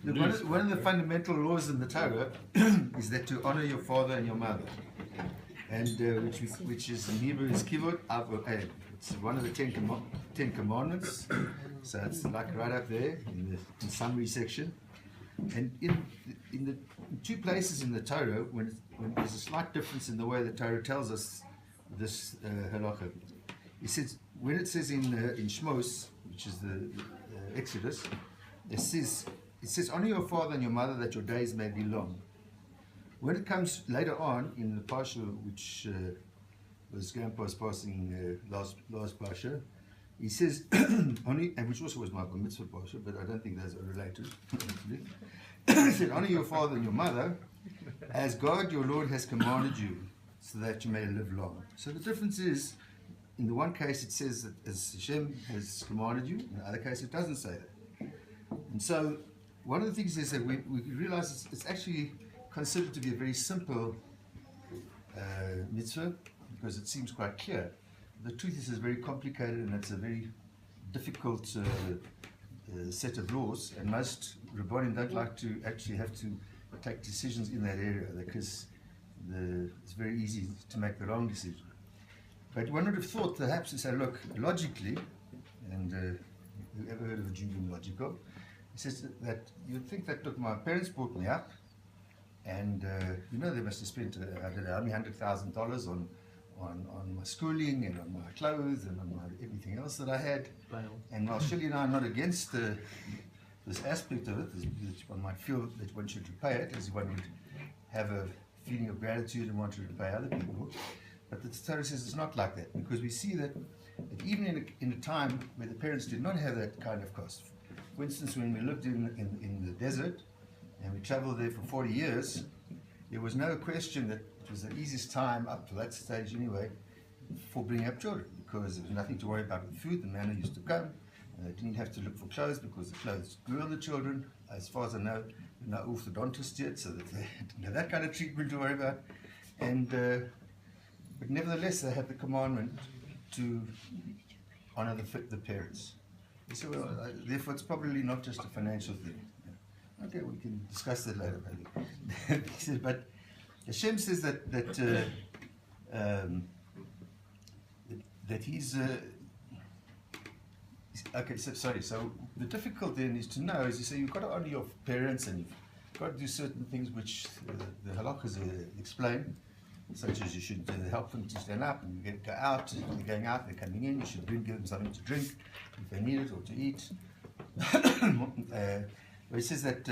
One of the fundamental laws in the Torah is that to honor your father and your mother, and which is in Hebrew is kivod av v'ed. It's one of the Ten Commandments. So it's like right up there in the summary section. And in the two places in the Torah, when there's a slight difference in the way the Torah tells us this halacha, it says when it says in Shmos, which is the Exodus, it says honor your father and your mother that your days may be long. When it comes later on in the parsha, which was Grandpa's passing last parsha, he says only, and which also was my bar mitzvah parsha, but I don't think those are related. He said, honor your father and your mother, as God your Lord has commanded you, so that you may live long. So the difference is, in the one case it says that as Hashem has commanded you, in the other case it doesn't say that. And so one of the things is that we realize it's actually considered to be a very simple mitzvah, because it seems quite clear. The truth is it's very complicated, and it's a very difficult set of laws, and most Rabbanim don't like to actually have to take decisions in that area, because it's very easy to make the wrong decision. But one would have thought perhaps to say, look, logically, and who ever heard of a Jew being logical, he says that you'd think that, look, my parents brought me up, and they must have spent I don't know how many $100,000 on my schooling and on my clothes and on everything else that I had. And while Shelley and I are not against this aspect of it, one might feel that one should repay it, as one would have a feeling of gratitude and want to repay other people. But the Torah says it's not like that, because we see that even in a time where the parents did not have that kind of cost. For instance, when we lived in the desert and we traveled there for 40 years, there was no question that it was the easiest time up to that stage anyway for bringing up children, because there was nothing to worry about with food. The manna used to come, and they didn't have to look for clothes because the clothes grew on the children. As far as I know, no orthodontist yet, so that they didn't have that kind of treatment to worry about. And but nevertheless, they had the commandment to honor the parents. So therefore, it's probably not just a financial thing. Okay, we can discuss that later, maybe. But Hashem says that he's okay. So sorry. So the difficulty then is to know is you say you've got to honor your parents, and you've got to do certain things which the halachas explain, such as you should help them to stand up and go out. When they're going out, they're coming in. You should give them something to drink if they need it or to eat. But it says that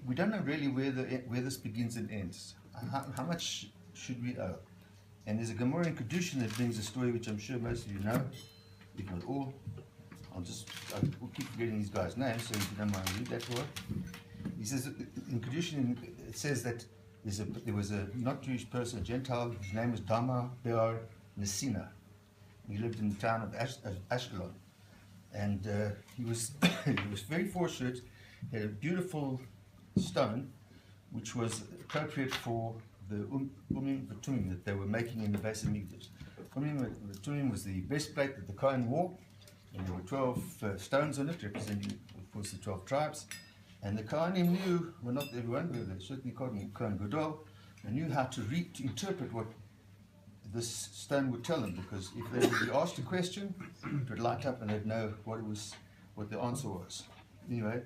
we don't know really where this begins and ends. How much should we owe? And there's a Gemara in Kedushin that brings a story which I'm sure most of you know, if not all. We'll keep forgetting these guys' names, so if you don't mind, read that for us. He says in Kedushin, it says that there was a not Jewish person, a Gentile. His name was Dama Be'ar Nesina. He lived in the town of Ashkelon. And he was very fortunate. He had a beautiful stone, which was appropriate for the umim v'tumim that they were making in the Beis Hamikdash. Umim v'tumim was the breastplate that the Kohen wore, and there were 12 stones on it, representing, of course, the 12 tribes. And the Kohanim knew, well, not everyone, but certainly Kohen Gadol, they knew how to interpret what this stone would tell them, because if they would be asked a question, it would light up and they'd know what the answer was. Anyway,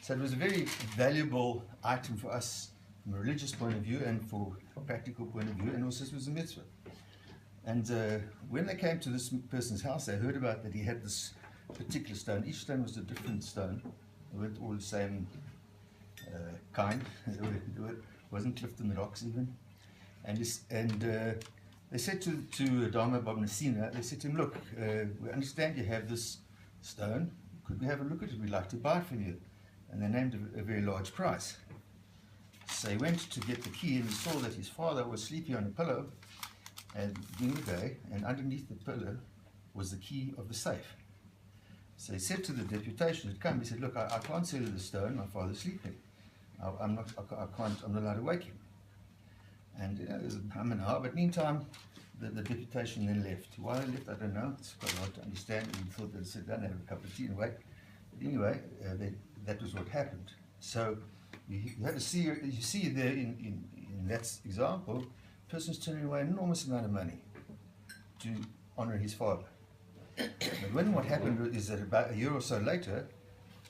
so it was a very valuable item for us from a religious point of view and for a practical point of view, and also it was a mitzvah. And when they came to this person's house, they heard about that he had this particular stone. Each stone was a different stone. They weren't all the same kind. It wasn't clipped in the rocks even. And they said to Dama Bob Nasina, they said to him, look, we understand you have this stone. Could we have a look at it? We'd like to buy it from you. And they named a very large price. So he went to get the key, and he saw that his father was sleeping on a pillow during the day, and underneath the pillow was the key of the safe. So he said to the deputation that come, he said, look, I can't sell you the stone, my father's sleeping. I'm not allowed to wake him. And there's a hum and ah, but meantime, the deputation then left. Why they left, I don't know. It's quite hard to understand. We thought they'd sit down and have a cup of tea and wait. Anyway, that was what happened. So you have to see, you see there in that example, the person's turning away an enormous amount of money to honor his father. But when what happened is that about a year or so later,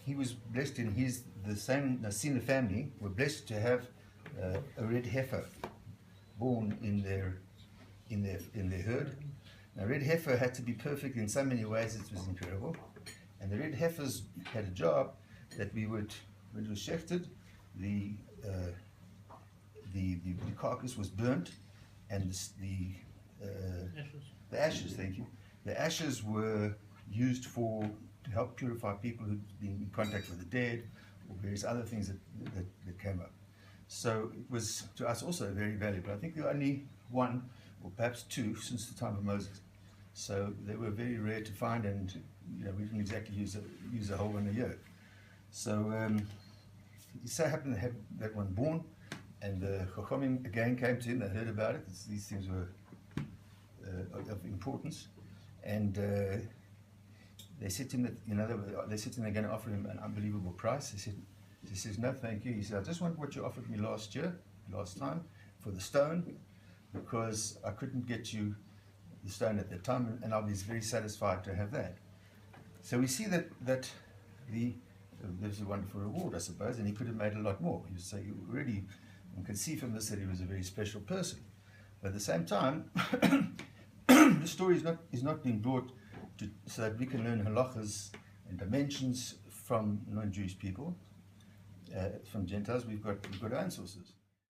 he was blessed in the same Nasina family were blessed to have a red heifer born in their herd. Now, red heifer had to be perfect in so many ways; it was incredible. And the red heifers had a job that when it was shechted, the carcass was burnt, and the ashes. Thank you. The ashes were used to help purify people who'd been in contact with the dead, or various other things that came up. So it was to us also very valuable. I think there were only one, or perhaps two, since the time of Moses. So they were very rare to find, and we didn't exactly use a whole one a year. So it so happened to have that one born, and the Chachamim again came to him. They heard about it. These things were of importance, and they said to him that they said to him they're going to offer him an unbelievable price. He says, "No, thank you." He said, "I just want what you offered me last time, for the stone, because I couldn't get you the stone at that time, and I'll be very satisfied to have that." So we see that there's a wonderful reward, I suppose, and he could have made a lot more. So you really can see from this that he was a very special person. But at the same time, the story is not being brought so that we can learn halachas and dimensions from non-Jewish people, from Gentiles. We've got our own sources.